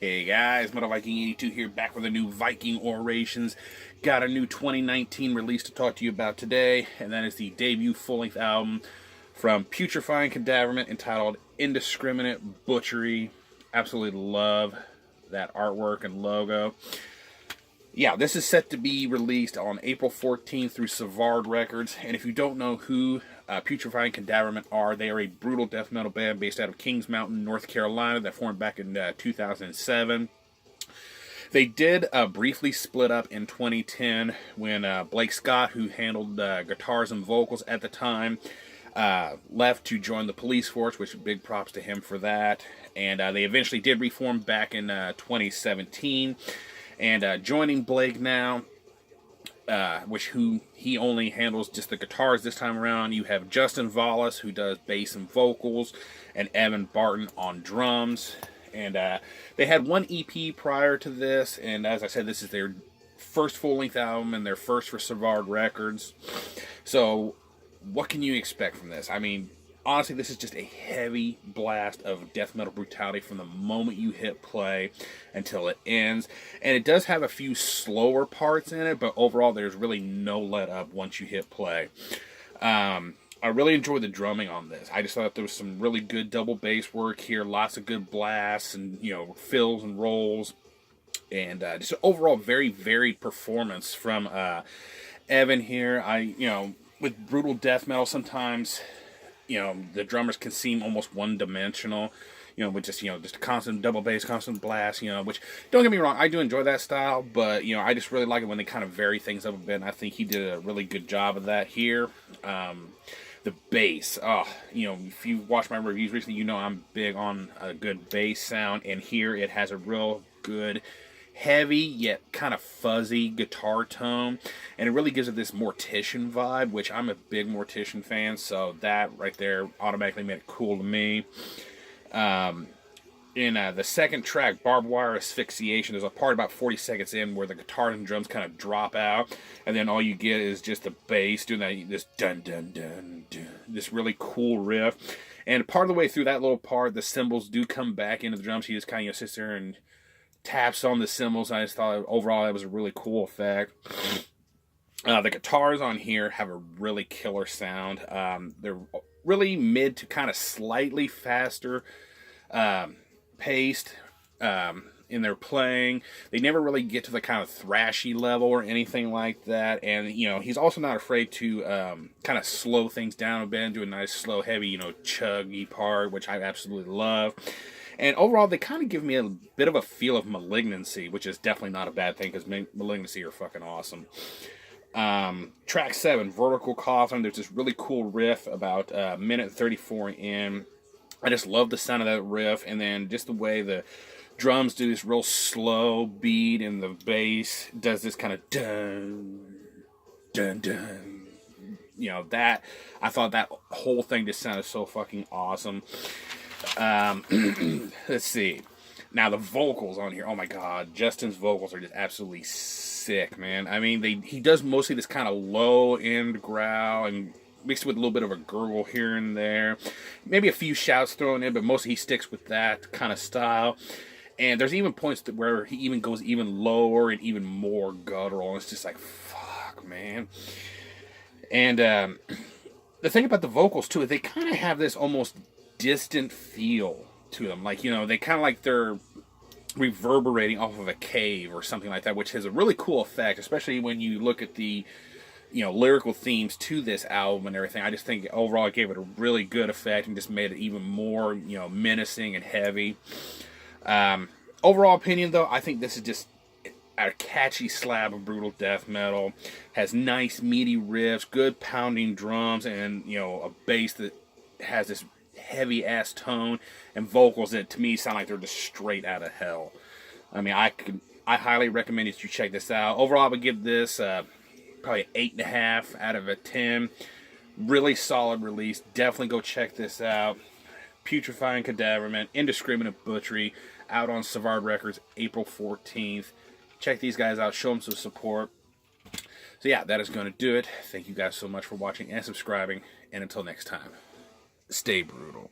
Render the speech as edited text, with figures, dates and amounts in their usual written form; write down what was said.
Hey guys, Viking82 here, back with a new Viking Orations. Got a new 2019 release to talk to you about today, and that is the debut full-length album from Putrefying Cadaverment entitled Indiscriminate, Butchery. Absolutely love that artwork and logo. Yeah, this is set to be released on April 14th through Savard Records, and if you don't know who Putrefying Cadaverment are, they are a brutal death metal band based out of Kings Mountain, North Carolina, that formed back in 2007. They did briefly split up in 2010 when Blake Scott, who handled guitars and vocals at the time, left to join the police force, which big props to him for that. And they eventually did reform back in 2017. And joining Blake now, who he only handles just the guitars this time around, you have Justin Vallis, who does bass and vocals, and Evan Barton on drums. And they had one EP prior to this, and as I said, this is their first full-length album and their first for Savard Records. So what can you expect from this? I mean, honestly, this is just a heavy blast of death metal brutality from the moment you hit play until it ends. And it does have a few slower parts in it, but overall there's really no let up once you hit play. I really enjoyed the drumming on this. I just thought there was some really good double bass work here, lots of good blasts and, fills and rolls. And just an overall very varied performance from Evan here. With brutal death metal sometimes, the drummers can seem almost one-dimensional, with just a constant double bass, constant blast, which, don't get me wrong, I do enjoy that style, but, I just really like it when they kind of vary things up a bit, and I think he did a really good job of that here. The bass, if you watch my reviews recently, I'm big on a good bass sound, and here it has a real good, heavy yet kind of fuzzy guitar tone, and it really gives it this Mortician vibe, which I'm a big Mortician fan, so that right there automatically made it cool to me. In the second track, Barbed Wire Asphyxiation, there's a part about 40 seconds in where the guitar and drums kind of drop out, and then all you get is just the bass doing this dun dun dun dun, this really cool riff. And part of the way through that little part, the cymbals do come back into the drums. He just kind of sits there and taps on the cymbals. I just thought overall that was a really cool effect. The guitars on here have a really killer sound. They're really mid to kind of slightly faster paced in their playing. They never really get to the kind of thrashy level or anything like that. And he's also not afraid to kind of slow things down a bit and do a nice slow heavy chuggy part, which I absolutely love. And overall, they kind of give me a bit of a feel of Malignancy, which is definitely not a bad thing, because Malignancy are fucking awesome. Track 7, Vertical Coffin. There's this really cool riff about minute 34 in. I just love the sound of that riff, and then just the way the drums do this real slow beat, and the bass does this kind of dun, dun, dun. I thought that whole thing just sounded so fucking awesome. Let's see. Now the vocals on here, oh my god, Justin's vocals are just absolutely sick, man. I mean, he does mostly this kind of low end growl and mixed with a little bit of a gurgle here and there. Maybe a few shouts thrown in, but mostly he sticks with that kind of style. And there's even points where he even goes even lower and even more guttural. And it's just like, fuck, man. And the thing about the vocals, too, is they kind of have this almost distant feel to them. Like, they kind of like they're reverberating off of a cave or something like that, which has a really cool effect, especially when you look at the lyrical themes to this album and everything. I just think overall it gave it a really good effect and just made it even more, menacing and heavy. Overall opinion, though, I think this is just a catchy slab of brutal death metal. Has nice meaty riffs, good pounding drums, and, a bass that has this heavy ass tone, and vocals that to me sound like they're just straight out of hell. I mean, I highly recommend that you check this out. Overall, I would give this probably 8.5 out of a 10. Really solid release. Definitely go check this out. Putrefying Cadaverment, Indiscriminate Butchery, out on Savard Records, April 14th. Check these guys out. Show them some support. So yeah, that is going to do it. Thank you guys so much for watching and subscribing. And until next time, stay brutal.